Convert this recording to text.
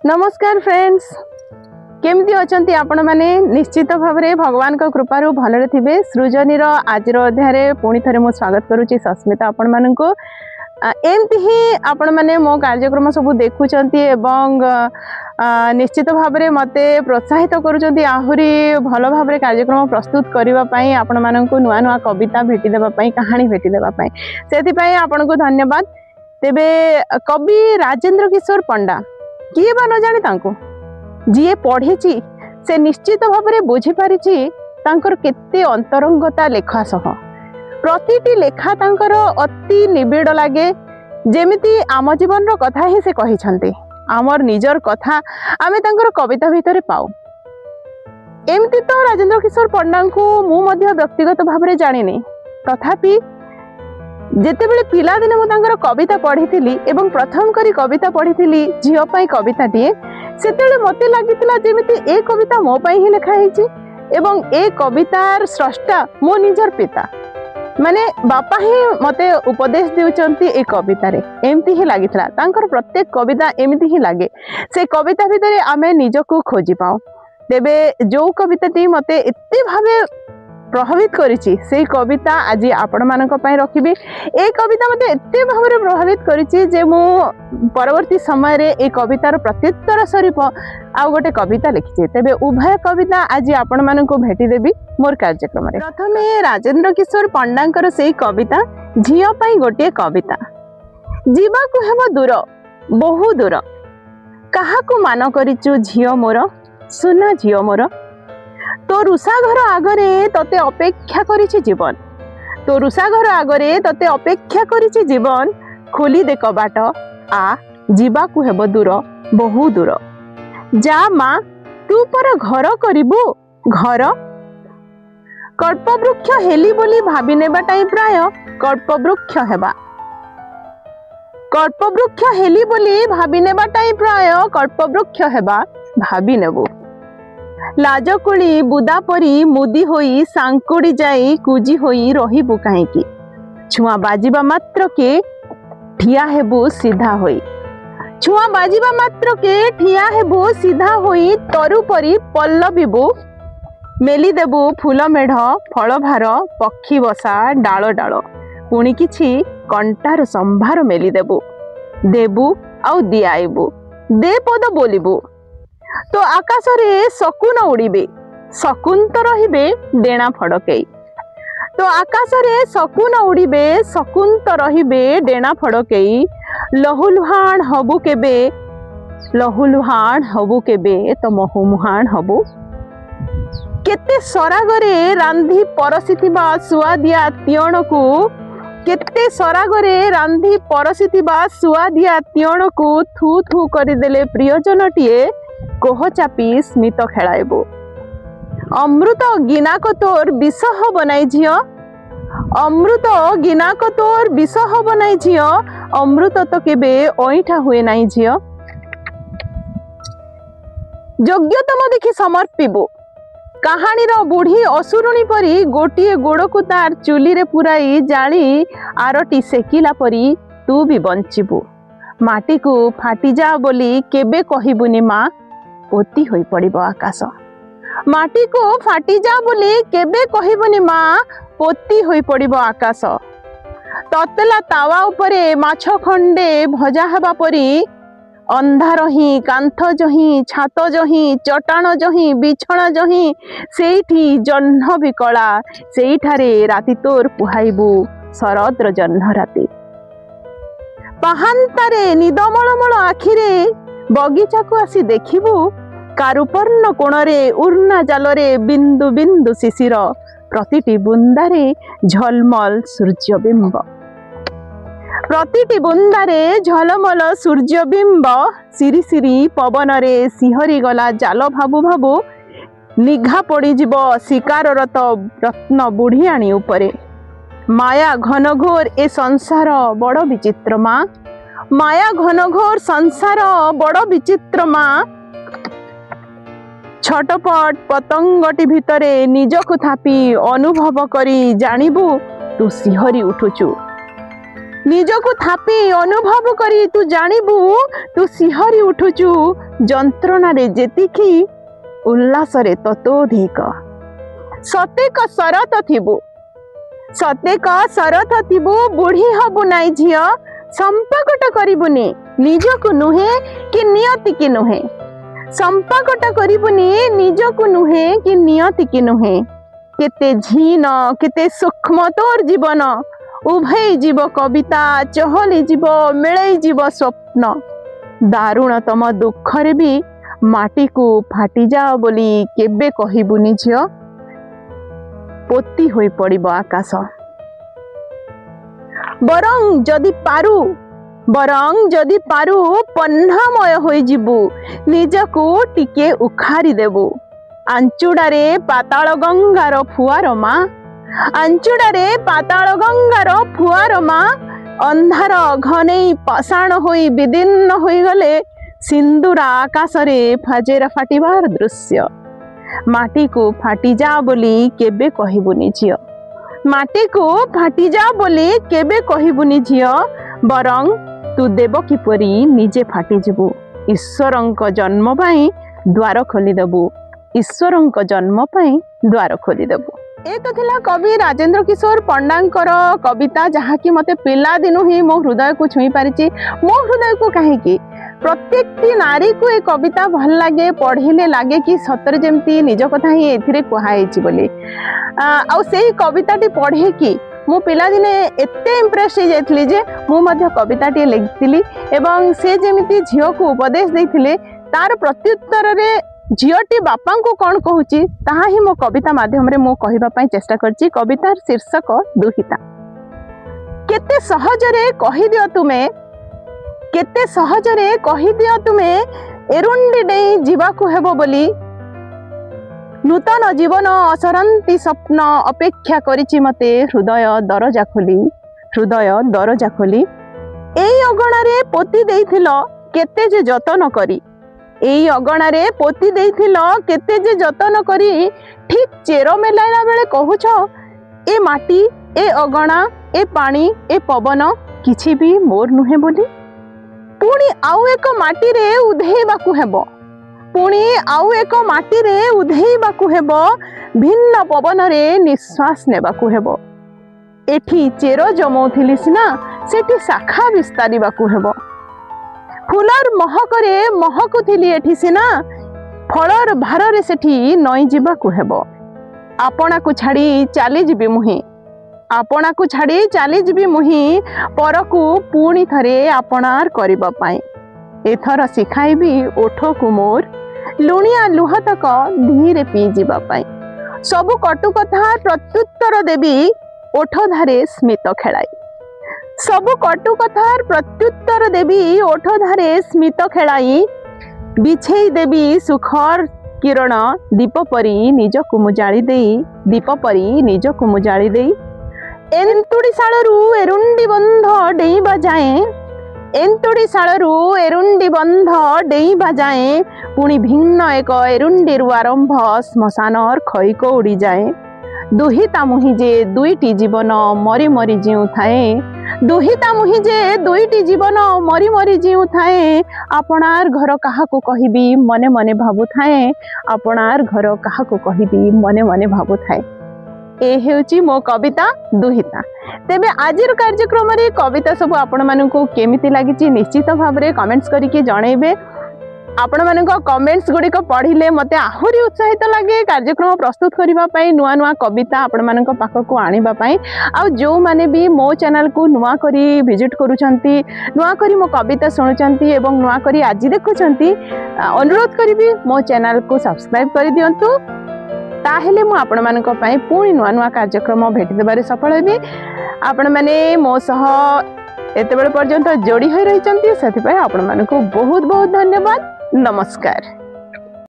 नमस्कार फ्रेंड्स, केमती अछंती आपण माने? निश्चित भाव में भगवान का कृपारू भलरे थिबे। सृजनीर आज अध्याय पुणी थे मु स्वागत करुच्ची सस्मिता आपण मानू। एमती ही आपण माने मो कार्यक्रम सब देखुंट एवं निश्चित भाव में मते प्रोत्साहित करुँच आहुरी भल भाव में कार्यक्रम प्रस्तुत करने आपण मानक नुआ नुआ कविता भेटी देवाई कहानी भेटी देवाई से आपण को धन्यवाद। तेबे कवि राजेंद्र किशोर पंडा किए बा न जाने तांको जी पढ़ी से निश्चित भाव में बुझीपारी केते अंतरंगता लेखा सह प्रतिटी लेखा तांकर अति निबिड़ लगे। जेमिति आम जीवन रो कथा ही से कहिसंते, आमर निजर कथा आमे तांकर कविता भितर पाऊ। एमती तो राजेंद्र किशोर पंडा को मु मध्य व्यक्तिगत भाव में जानिनी, तथापि जेतेबेले पिला दिने मु तांकर कविता पढ़ी एवं प्रथम करी कविता पढ़ी झियो पाई कविताटीए, सेतेबेले मते लागितिला जेमिति ए कविता मो पाई ही लिखा हेछि एवं ए कवितार स्रष्टा मो निजर पिता माने बापा ही मते उपदेश देउचंती ए कविता रे। एमती ही लागितिला तांकर प्रत्येक कविता एमती ही लागे। से कविता भितरे आमे निजको खोजी पाऊ। तेबे जो कविताटी मते एते भावे प्रभावित करिछि से कविता आज आपण मानक पय रखिबे। ए कविता मते एते भावे प्रभावित करिछि जे मु परवर्ती समय रे ए कवितार प्रत्युत्तर स्वरूप आ गोटे कविता लिखिछि। तेबे उभय कविता आज आपण मानक भेटी देबी मोर कार्यक्रम रे। प्रथमे राजेंद्र किशोर पंडांकर से कविता झियो पई गोटे कविता। जीवा को हेबो दूर बहु दूर, काहा को मान करिछु झियो मोर, सुना झियो मोर, तो रुषाघर आगरे तते अपेक्षा करिछि जीवन, तो रुषाघर आगरे तते अपेक्षा करिछि जीवन, खोली दे कबाट आ जीवा को हेबो दूर बहु दूर। जा माँ तू पर घर करिबु घर, कल्पवृक्ष हेली बोली भाबी नेबाटाई प्राय कल्पवृक्ष हेबा, कल्पवृक्ष हेली बोली भाबी नेबाटाई प्राय कल्पवृक्ष हेबा भाबी नेबु। लाजकुली बुदा परी मुदी होई सांकुड़ी जाई कुजी होई रहिबु काहेकी, छुआ बाजिबा मात्र के ठिया हेबु सीधा होई, छुआ बाजिबा मात्र के ठिया हेबु सीधा होई, तरु परी पल्लवीबु मेली देबु फूल मेढ़ फल भार पक्षी बसा डाल डाल, पुणी किछि कंटार संभार मेली देबु, देबु आउ दियाइबु, दे पद बोलिबु, तो आकाश रे शकुन उड़ीबे शकुन तो रहिबे डेणा फड़कई, तो आकाश रे शकुन उड़ीबे शकुन तो रहिबे डेणा फड़कई, लहुलुहान हबु केबे लहुलुहान हबु केबे तो महुमुहान हबु, केते सरागरे रांधी परसिथिबा सुआदिया तियण को, केते सरागरे रांधी परसिथिबा सुआदिया तियण को थू थू करिदेले प्रियजनटीए कोह चापी स्मित खेलाइबो, अमृत गिनाक तोर विष हब नाई झियो, अमृत गिनाक तोर विष हब नाई झियो, अमृत तो केबे ओइठा हुए नाई झियो, योग्यतम देखि समर्पिबो, कहानीर बुढ़ी असुरुणी परी गोटिए गोड़ को तार चुली रे पुराई जाली आरटी सेकिला परी तू भी बंचिबु, माटी को फाटी जा बोली केबे कहिबुनी माँ पोती होई पड़िबो आकाश, माटी को फाटी जा बोली केबे कहिबुनी माँ पोती होई पड़िबो आकाश, ततला तावा उपरे माछ खंडे भजा हेबा परी अंधार ही कांथ जही छात जही चटाण जही बिछणा जही, सेठी जह्न भी कला सेठारे राति तोर पुहाइबु शरद्र जह्न राति, पाहांतारे निदमलमल आखिरे बगीचा को आसी देखिबु, कारुपर्ण कोणरे उर्ना जालरे बिंदु बिंदु शिशिर, प्रतिटी बुंदारे झलमल सूर्यबिंब, प्रतिटी बुंदारे झलमल सूर्यबिंब, सिरी सिरी पवनरे सिहरी गला जाल भाबु भाबु, निघा पड़ी जीव शिकाररत रत्न बुढ़ियाणी उपरे, माया घनघोर ए संसार बड़ विचित्र माँ, माया घनघोर संसार बड़ विचित्र माँ, छटपट पतंगटी भितरे निजको थापी अनुभव करी जानिबु तू सिहरी उठुचु, निजको थापी अनुभव करी तू जानिबू तू सिहरी उठुचु जंत्रणा रे जेतिकी उल्लास रे ततोधिक सतेक शरत थिबू सतेक शरत थिबू बुढ़ी हबु नाई झियो संपाकट करिबुनी निजको नुहे कि नियति की नुहे संपाकट करिबुनी निजको नुहे कि नियति की नुहे केते झीन केते सूक्ष्म तोर जीवन उभय जीव कविता चहली जीव मिलई जीव स्वप्न दारुणतम दुख रे भी माटी को फाटी जाओ बोली केबे कहिबुनी झियो पोती होई पड़िबो आकाश बरं जदि पारू पन्नामय होई जिबू निजको टिके उखारी देबू आंचुडारे पाताल गंगार फुआर मा आंचुडारे पाताल गंगार फुआर मा अंधार घनेई पाषाण होई विदीर्ण होई गले सिंदूर आकाश रे फाजेर फाटिबार दृश्य माटी को फाटी जा बोली केबे कहिबुनी झियो माटी को फाटी जा बोली केबे कहिबुनी झियो बरं तू देव किपरि निजे फाटी जिबू ईश्वरंक जन्म पाई द्वार खोली देबू ईश्वरंक जन्म पाई द्वार खोली देबू ए तो थिला कवि राजेंद्र किशोर पंडांकर कविता जहा कि मते पिला दिनु ही मो हृदय को छुई पारिची मो हृदय को काहे कि प्रत्येक नारी को ए कविता भल लगे पढ़िले लगे कि सतर जेमती निज कथा ही एथिरे कुहाइची बोली आ सेही कविताटी पढ़े कि मु पिला दिने एते इम्प्रेस हो जाइथिली जे मु मध्य कविताटी लिखिथिली एवं से जेमिति झियो को उपदेश देथिले तार प्रत्युत्तर रे झियोटी बापा को कौन कहूची ताहा ही मो कविता माध्यम रे मु कहिबा पई चेष्टा करची कवितार शीर्षक दुहिता केते सहजरे कहि दियो तुमे केते सहजरे कहि दियो तुमे एरुंडी डेई जीवाकू हेबो बोली नूतन जीवन असरंती स्वप्न अपेक्षा करिछि मते हृदय दरजा खोली एई अगणारे पोती देइथिलो केते जे जतन करी एई अगणारे पोती देइथिलो केते जे जतन करी ठीक चेर मेलाइला बेले कहूछ ए माटी ए अगणा ए पानी ए पवन किछि भी मोर नुहे बोली पुणी आउ एक माटी रे उधेइबाकू हेबो पुणी आउ एक माटी रे उधेइबाकू हेबो भिन्न पवन रे निश्वास नेबाकू हेबो एठी चेर जमौथिली सिना सेठी शाखा विस्तारिबाकू हेबो फुलर महकरे महकुथिली एठी सिना फलर भार सेठी नई जीवाकू हेबो आपना को छाड़ी चली जीवी मुही आपना को छाड़ी चली जीवी मुही परकू पुणी थरे आपणार करिबा पाई एथर शिखाइबी ओठ को मोर लुणिया लुहतक धीरे पी जीवा पाई सबु कटु कथा प्रत्युत्तर देवी ओठ धारे स्मित खेलाई सबु कटु कथार प्रत्युत्तर देवी ओठ धारे स्मित खेलाई बिछेई देवी सुखर किरण दीप परी निज को मुजाली देई दीप परी निज को मुजाली देई एंतुड़ी सालरू एरुंडी बंध डेई बजाए एंतुड़ी सालरू एरुंडी बंध डेई बजाए पुणी भिन्न एक एरुंडीरु आरंभ श्मशानर खईक उड़ी जाए दुहिता मुहि जे दुईटी जीवन मरी मरी जीउ थाए दुहिता मुहि जे दुईटी जीवन मरी मरी जीउ थाए आपणार घर काहाको कहिबी मने मने भाबु थाए आपणार घर काहाको कहिबी मने मने भाबु थाए ए हेउची मो कविता दुहिता तेबे आजिर कार्यक्रम रे कविता सब आपण मानकू केमिति लागिची निश्चित भाव रे कमेंट्स करिके जणैबे आपण मानक कमेंट्स गुडी को पढ़िले मते आहुरी उत्साहित लगे कार्यक्रम प्रस्तुत करिबा पई नुआ नुआ कविता आपण मानक पाखको आनिबा पई आ जो माने भी मो चैनल को नुआ करी विजिट करूचंती नुआ करी मो कविता सुनुचंती एवं नुआ करी आज देखुचंती अनुरोध करिबी मो चैनल को सब्सक्राइब करि दियंतु ताहेले मु आपण मानक पई पुणी नुआ नुआ कार्यक्रम भेटि देबारे सफल हेबी आपण माने मो सह एते बेले पर्यंत जोड़ी होई रहिचंती सेति पई आपण मानक बहुत बहुत धन्यवाद नमस्कार।